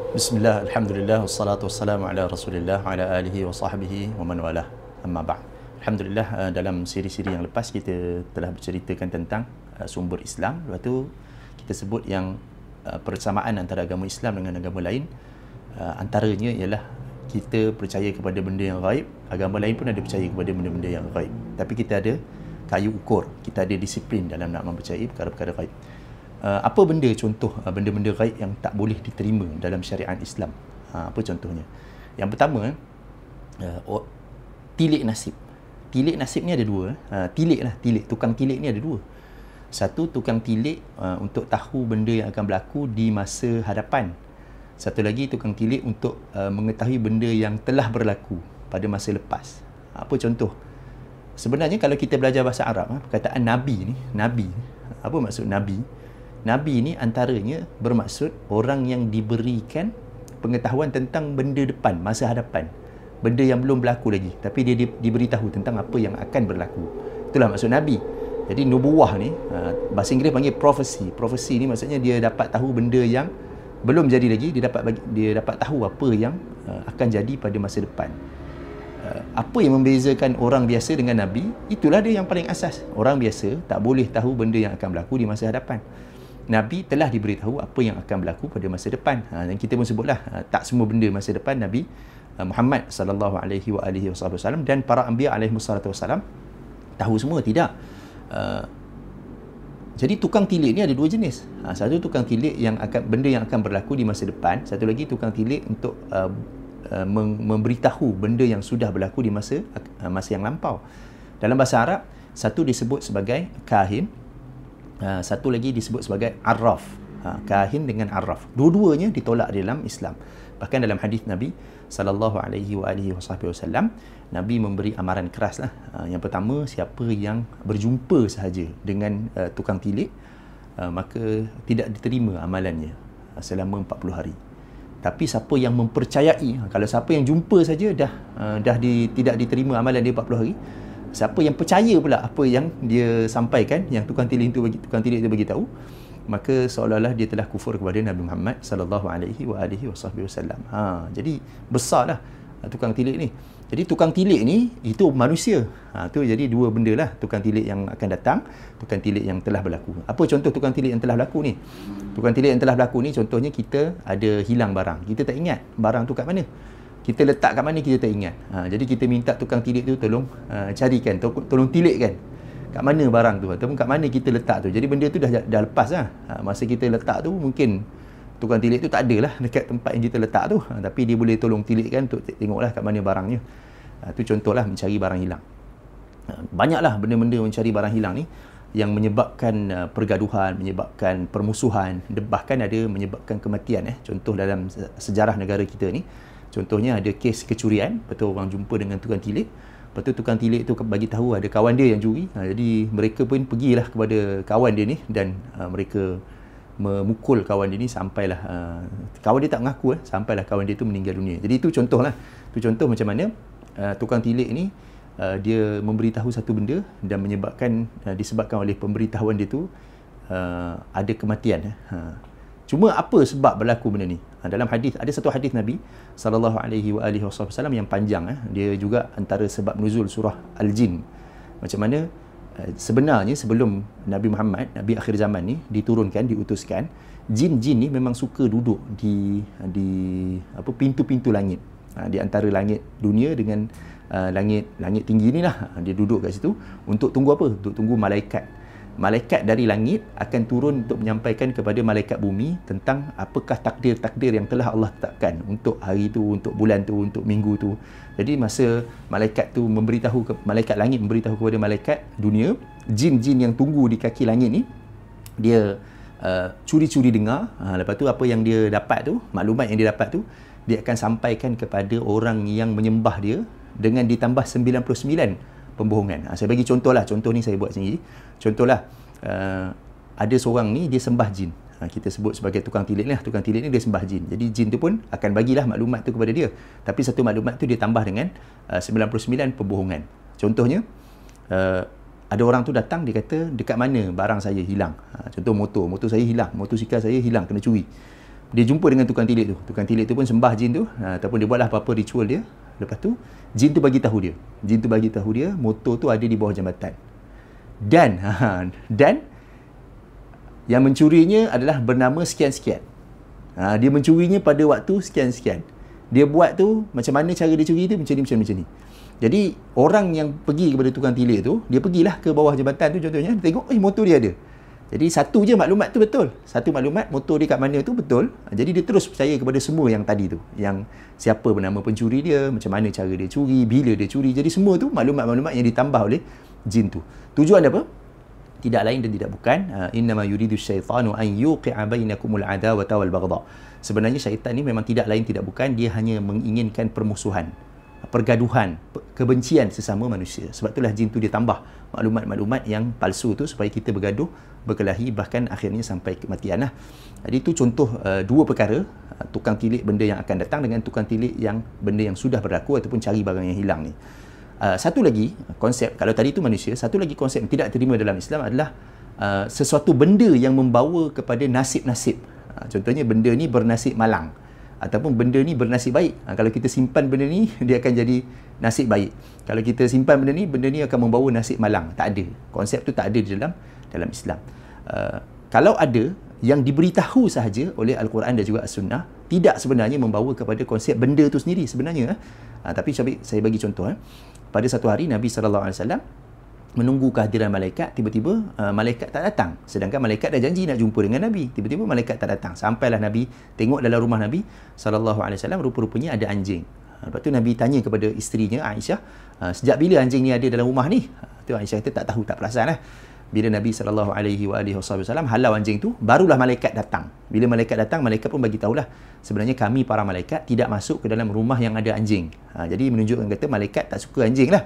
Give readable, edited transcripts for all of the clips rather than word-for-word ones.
Bismillah, Alhamdulillah, wassalatu wassalamu ala Rasulillah, wa ala alihi wa sahbihi wa man walah. Amma ba'd. Alhamdulillah, dalam siri-siri yang lepas kita telah berceritakan tentang sumber Islam. Lepas tu kita sebut yang persamaan antara agama Islam dengan agama lain. Antaranya ialah kita percaya kepada benda yang gaib. Agama lain pun ada percaya kepada benda-benda yang gaib. Tapi kita ada kayu ukur, kita ada disiplin dalam nak mempercayai perkara-perkara gaib. Apa benda contoh benda-benda gaib yang tak boleh diterima dalam syariat Islam? Apa contohnya? Yang pertama, tilik nasib. Tilik nasib ni ada dua. Tilik, tukang tilik ni ada dua. Satu, tukang tilik untuk tahu benda yang akan berlaku di masa hadapan. Satu lagi, tukang tilik untuk mengetahui benda yang telah berlaku pada masa lepas. Apa contoh? Sebenarnya kalau kita belajar bahasa Arab, perkataan Nabi ni, apa maksud Nabi? Nabi ni antaranya bermaksud orang yang diberikan pengetahuan tentang benda depan, masa hadapan. Benda yang belum berlaku lagi, tapi dia diberitahu tentang apa yang akan berlaku. Itulah maksud Nabi. Jadi nubuwah ni, bahasa Inggeris panggil prophecy. Prophecy ni maksudnya dia dapat tahu benda yang belum jadi lagi, dia dapat tahu apa yang akan jadi pada masa depan. Apa yang membezakan orang biasa dengan Nabi? Itulah dia yang paling asas. Orang biasa tak boleh tahu benda yang akan berlaku di masa hadapan. Nabi telah diberitahu apa yang akan berlaku pada masa depan. Dan kita pun sebutlah, tak semua benda masa depan Nabi Muhammad sallallahu alaihi wasallam dan para anbiya alaihi wasallam tahu semua, tidak. Jadi tukang tilik ni ada dua jenis. Satu tukang tilik yang benda yang akan berlaku di masa depan, satu lagi tukang tilik untuk memberitahu benda yang sudah berlaku di masa yang lampau. Dalam bahasa Arab, satu disebut sebagai kahin, satu lagi disebut sebagai arraf. Kahin dengan arraf, dua-duanya ditolak dalam Islam. Bahkan dalam hadis Nabi sallallahu alaihi wasallam, Nabi memberi amaran keras lah. Yang pertama, siapa yang berjumpa sahaja dengan tukang tilik, maka tidak diterima amalannya selama 40 hari. Tapi siapa yang mempercayai, kalau siapa yang jumpa saja tidak diterima amalan dia 40 hari. Siapa yang percaya pula apa yang dia sampaikan, yang tukang tilik itu bagi tahu, maka seolah-olah dia telah kufur kepada Nabi Muhammad sallallahu alaihi wasallam. Jadi besarlah tukang tilik ni. Jadi tukang tilik ni itu manusia. Tu jadi dua benda lah, tukang tilik yang akan datang, tukang tilik yang telah berlaku. Apa contoh tukang tilik yang telah berlaku ni? Tukang tilik yang telah berlaku ni contohnya kita ada hilang barang. Kita tak ingat barang tu kat mana. Kita letak kat mana kita tak ingat. Jadi kita minta tukang tilik tu tolong carikan, tolong tilikkan kat mana barang tu ataupun kat mana kita letak tu. Jadi benda tu dah lepas lah. Masa kita letak tu mungkin tukang tilik tu tak ada lah dekat tempat yang kita letak tu. Tapi dia boleh tolong tilikkan untuk tengoklah kat mana barangnya. Tu contohlah mencari barang hilang. Banyaklah benda-benda mencari barang hilang ni yang menyebabkan pergaduhan, menyebabkan permusuhan, bahkan ada menyebabkan kematian. Contoh dalam sejarah negara kita ni, contohnya ada kes kecurian, betul orang jumpa dengan tukang tilik. Lepas tu tukang tilik tu bagi tahu ada kawan dia yang curi. Jadi mereka pun pergilah kepada kawan dia ni dan mereka memukul kawan dia ni sampailah kawan dia tak mengaku sampailah kawan dia tu meninggal dunia. Jadi itu contohlah. Tu contoh macam mana tukang tilik ni dia memberitahu satu benda dan menyebabkan disebabkan oleh pemberitahuan dia tu ada kematian. Cuma apa sebab berlaku benda ni? Dalam hadis, ada satu hadis Nabi sallallahu alaihi wasallam yang panjang. Dia juga antara sebab nuzul surah Al-Jin. Macam mana sebenarnya sebelum Nabi Muhammad, Nabi akhir zaman ni diturunkan, diutuskan, jin-jin ni memang suka duduk di pintu-pintu langit. Di antara langit dunia dengan langit tinggi ni lah. Dia duduk kat situ untuk tunggu apa? Untuk tunggu malaikat. Malaikat dari langit akan turun untuk menyampaikan kepada malaikat bumi tentang apakah takdir-takdir yang telah Allah tetapkan untuk hari tu, untuk bulan tu, untuk minggu tu. Jadi masa malaikat tu malaikat langit memberitahu kepada malaikat dunia, jin-jin yang tunggu di kaki langit ni, dia curi-curi dengar. Lepas tu apa yang dia dapat tu, maklumat yang dia dapat tu, dia akan sampaikan kepada orang yang menyembah dia dengan ditambah 99 pembohongan. Saya bagi contoh ni saya buat sendiri. Contohlah, ada seorang ni dia sembah jin. Kita sebut sebagai tukang tilik lah. Tukang tilik ni dia sembah jin. Jadi jin tu pun akan bagilah maklumat tu kepada dia. Tapi satu maklumat tu dia tambah dengan 99 pembohongan. Contohnya, ada orang tu datang, dia kata dekat mana barang saya hilang. Contoh motor saya hilang, motosikal saya hilang, kena curi. dia jumpa dengan tukang tilik tu. Tukang tilik tu pun sembah jin tu, ataupun dia buatlah apa-apa ritual dia. Lepas tu jin tu bagi tahu dia motor tu ada di bawah jambatan. Dan yang mencurinya adalah bernama sekian-sekian. Dia mencurinya pada waktu sekian-sekian. Dia buat tu, macam mana cara dia curi tu, macam ni. Jadi, orang yang pergi kepada tukang tilik tu, dia pergilah ke bawah jambatan tu contohnya, dia tengok, motor dia ada. Jadi, satu je maklumat tu betul. Satu maklumat, motor dia kat mana tu betul. Jadi, dia terus percaya kepada semua yang tadi tu. Yang siapa bernama pencuri dia, macam mana cara dia curi, bila dia curi. Jadi, semua tu maklumat-maklumat yang ditambah oleh jin tu. Tujuan apa? Tidak lain dan tidak bukan, innama yuridu syaitanu an yuqi'a bainakumul adawata wal baghdha. Sebenarnya syaitan ni memang tidak lain tidak bukan, dia hanya menginginkan permusuhan, pergaduhan, kebencian sesama manusia. Sebab itulah jin tu dia tambah maklumat-maklumat yang palsu tu supaya kita bergaduh, berkelahi, bahkan akhirnya sampai kematian lah. Jadi itu contoh dua perkara, tukang tilik benda yang akan datang dengan tukang tilik yang benda yang sudah berlaku ataupun cari barang yang hilang ni. Satu lagi konsep, kalau tadi itu manusia, satu lagi konsep yang tidak terima dalam Islam adalah sesuatu benda yang membawa kepada nasib-nasib. Contohnya benda ni bernasib malang ataupun benda ni bernasib baik. Kalau kita simpan benda ni, dia akan jadi nasib baik. Kalau kita simpan benda ni akan membawa nasib malang. Tak ada. Konsep tu tak ada di dalam Islam. Kalau ada, yang diberitahu sahaja oleh Al-Quran dan juga As-Sunnah, tidak sebenarnya membawa kepada konsep benda tu sendiri sebenarnya. Tapi saya bagi contoh. Pada satu hari Nabi SAW menunggu kehadiran malaikat, tiba-tiba malaikat tak datang. Sedangkan malaikat dah janji nak jumpa dengan Nabi. Tiba-tiba malaikat tak datang. Sampailah Nabi tengok dalam rumah Nabi SAW, rupa-rupanya ada anjing. Lepas tu Nabi tanya kepada isterinya Aisyah, sejak bila anjing ni ada dalam rumah ni? Tu Aisyah kata tak tahu, tak perasan lah. Bila Nabi SAW halau anjing tu, barulah malaikat datang. Bila malaikat datang, malaikat pun bagi tahulah, sebenarnya kami para malaikat tidak masuk ke dalam rumah yang ada anjing. Jadi menunjukkan kata malaikat tak suka anjing lah.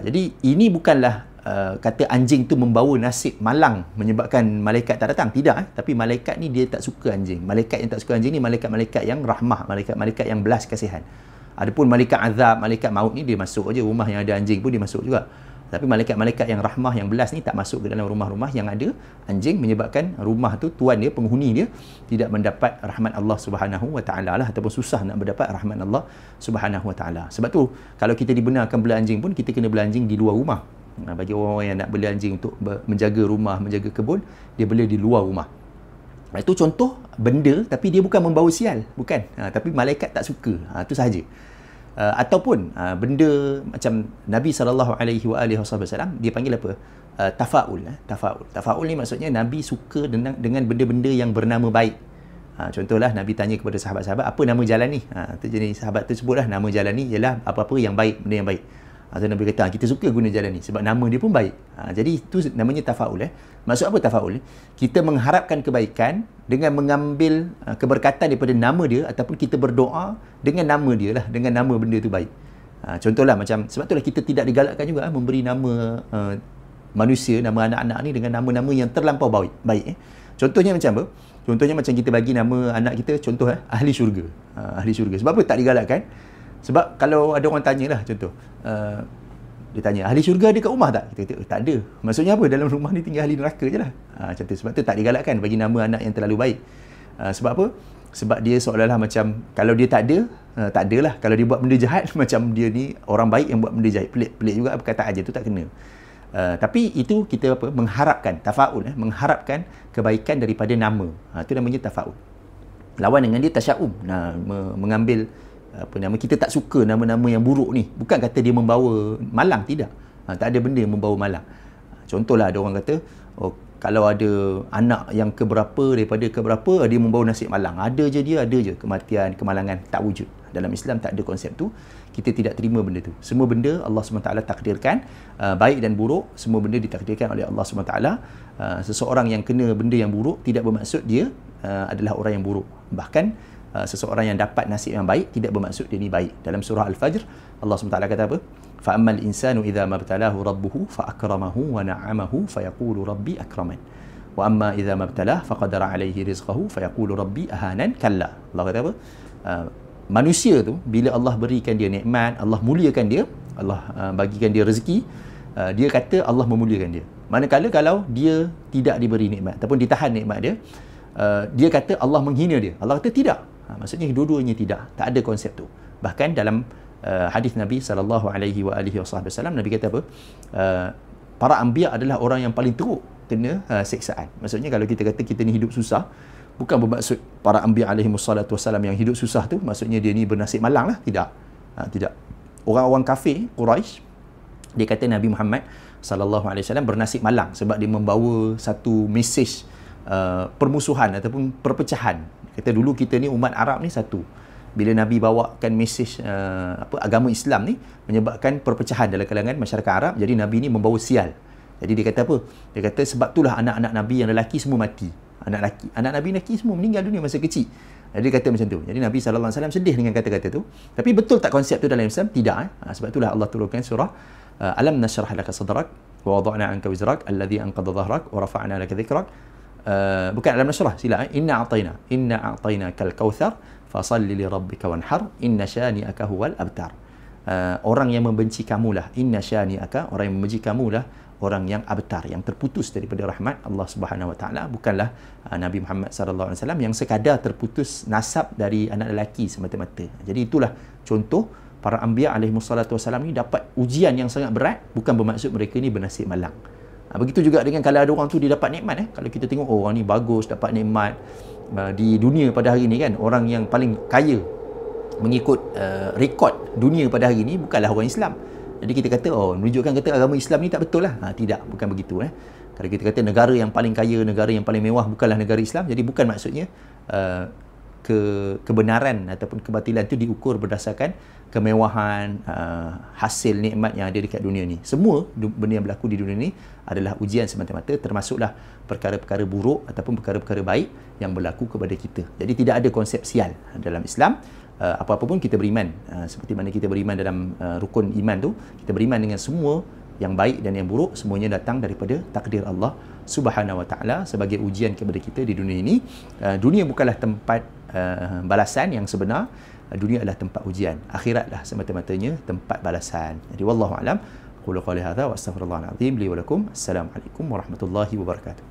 Jadi ini bukanlah kata anjing tu membawa nasib malang menyebabkan malaikat tak datang. Tidak. Tapi malaikat ni dia tak suka anjing. Malaikat yang tak suka anjing ni malaikat-malaikat yang rahmah, malaikat-malaikat yang belas kasihan. Adapun malaikat azab, malaikat maut ni dia masuk aja rumah yang ada anjing pun dia masuk juga. Tapi malaikat-malaikat yang rahmah, yang belas ni tak masuk ke dalam rumah-rumah yang ada anjing, menyebabkan rumah tu, tuan dia, penghuni dia tidak mendapat rahmat Allah Subhanahu Wa Taala lah, ataupun susah nak mendapat rahmat Allah Subhanahu Wa Taala. Sebab tu kalau kita dibenarkan bela anjing pun, kita kena bela anjing di luar rumah. Bagi orang yang nak bela anjing untuk menjaga rumah, menjaga kebun, dia bela di luar rumah. Itu contoh benda, tapi dia bukan membawa sial, bukan. Tapi malaikat tak suka. Itu sahaja. Ataupun benda macam Nabi SAW dia panggil apa? Tafaul. Tafaul ni maksudnya Nabi suka dengan benda-benda yang bernama baik. Contohlah Nabi tanya kepada sahabat-sahabat, apa nama jalan ni? Jadi sahabat tu sebutlah nama jalan ni ialah apa-apa yang baik, benda yang baik. Atau Nabi kata, kita suka guna jalan ni sebab nama dia pun baik. Jadi itu namanya tafaul. Maksud apa tafaul? Kita mengharapkan kebaikan dengan mengambil keberkatan daripada nama dia, ataupun kita berdoa dengan nama dia lah, dengan nama benda tu baik. Contohlah macam, sebab itulah kita tidak digalakkan juga memberi nama manusia, nama anak-anak ni dengan nama-nama yang terlampau baik. Contohnya macam apa? Contohnya macam kita bagi nama anak kita, contoh ahli syurga. Ahli syurga. Sebab apa tak digalakkan? Sebab kalau ada orang tanyalah, contoh dia tanya, ahli syurga ada kat rumah tak? Kita kata, tak ada. Maksudnya apa? Dalam rumah ni tinggal ahli neraka je lah. Macam tu. Sebab tu tak digalakkan bagi nama anak yang terlalu baik. Sebab apa? Sebab dia seolah-olah macam, kalau dia tak ada, tak adalah. Kalau dia buat benda jahat, macam dia ni orang baik yang buat benda jahat. Pelik juga perkataan aja tu tak kena. Tapi itu kita apa? Mengharapkan, tafaul. Mengharapkan kebaikan daripada nama. Itu namanya tafaul. Lawan dengan dia tasya'um. Mengambil kita tak suka nama-nama yang buruk ni. Bukan kata dia membawa malang, tidak. Tak ada benda yang membawa malang. Contohlah ada orang kata, kalau ada anak yang keberapa daripada keberapa, dia membawa nasib malang. Ada je kematian, kemalangan, tak wujud. Dalam Islam tak ada konsep tu. Kita tidak terima benda tu. Semua benda Allah SWT takdirkan, baik dan buruk, semua benda ditakdirkan oleh Allah SWT. Seseorang yang kena benda yang buruk tidak bermaksud dia adalah orang yang buruk. Bahkan seseorang yang dapat nasib yang baik tidak bermaksud dia ni baik. Dalam surah Al-Fajr, Allah SWT kata apa? فَأَمَّا الْإِنسَانُ إِذَا مَبْتَلَاهُ رَبُّهُ فَأَكْرَمَهُ وَنَعَّمَهُ فَيَقُولُ رَبِّي أَكْرَمَنِ وَأَمَّا إِذَا مَبْتَلَاهُ فَقَدَرَ عَلَيْهِ رِزْقَهُ فَيَقُولُ رَبِّي أَهَانَنِ كَلَّا. Allah kata apa? Manusia tu, bila Allah berikan dia nikmat, Allah muliakan dia, Allah bagikan dia rezeki, dia kata Allah memuliakan dia. Manakala kalau dia tidak diberi nikmat ataupun ditahan nikmat dia, dia kata Allah menghina dia. Allah kata tidak. Maksudnya dua-duanya tidak. Tak ada konsep tu. Bahkan dalam hadis Nabi SAW, Nabi kata apa? Para anbiya adalah orang yang paling teruk kena siksaan. Maksudnya kalau kita kata kita ni hidup susah, bukan bermaksud para anbiya SAW yang hidup susah tu maksudnya dia ni bernasib malang lah. Tidak. Tidak. Orang-orang kafir Quraisy, dia kata Nabi Muhammad SAW bernasib malang sebab dia membawa satu mesej permusuhan ataupun perpecahan. Kata dulu kita ni umat Arab ni satu. Bila Nabi bawakan mesej agama Islam ni menyebabkan perpecahan dalam kalangan masyarakat Arab, jadi Nabi ni membawa sial. Jadi dia kata apa? Dia kata sebab itulah anak-anak Nabi yang lelaki semua mati. Anak Nabi lelaki semua meninggal dunia masa kecil. Jadi dia kata macam tu. Jadi Nabi SAW sedih dengan kata-kata tu. Tapi betul tak konsep tu dalam Islam? Tidak. Sebab itulah Allah turunkan surah Alam nashrah laka sadrak wa wada'na anka wizrak alladhi anqadha dhahrak wa rafa'na laka dhikrak. Bukan alam nashrah, sila. Inna a'tayna kal kautsar fasalli li rabbika wanhar inna syani'aka huwal abtar. Orang yang membenci kamulah, inna syani'aka, orang yang membenci kamulah orang yang abtar, yang terputus daripada rahmat Allah Subhanahu Wa Taala. Bukanlah Nabi Muhammad sallallahu alaihi wasallam yang sekadar terputus nasab dari anak lelaki semata-mata. Jadi itulah contoh para anbiya alaihi wassalatu wasallam ni dapat ujian yang sangat berat, bukan bermaksud mereka ni bernasib malang. Begitu juga dengan kalau ada orang tu dia dapat nikmat. Kalau kita tengok orang ni bagus, dapat nikmat di dunia pada hari ni kan, orang yang paling kaya mengikut rekod dunia pada hari ni bukanlah orang Islam. Jadi kita kata menunjukkan kata agama Islam ni tak betul lah. Tidak, bukan begitu. Kalau kita kata negara yang paling kaya, negara yang paling mewah bukanlah negara Islam, jadi bukan maksudnya kebenaran ataupun kebatilan itu diukur berdasarkan kemewahan, hasil nikmat yang ada dekat dunia ni. Semua benda yang berlaku di dunia ni adalah ujian semata-mata, termasuklah perkara-perkara buruk ataupun perkara-perkara baik yang berlaku kepada kita. Jadi tidak ada konsep sial dalam Islam. Apa-apa pun kita beriman, seperti mana kita beriman dalam rukun iman tu, kita beriman dengan semua yang baik dan yang buruk, semuanya datang daripada takdir Allah Subhanahu Wa Taala sebagai ujian kepada kita di dunia ini. Dunia bukanlah tempat balasan yang sebenar, dunia adalah tempat ujian. Akhiratlah semata-matanya tempat balasan. Jadi wallahu alam. Qul qawli hadza wa astaghfirullahal azim li wa lakum. Assalamualaikum warahmatullahi wabarakatuh.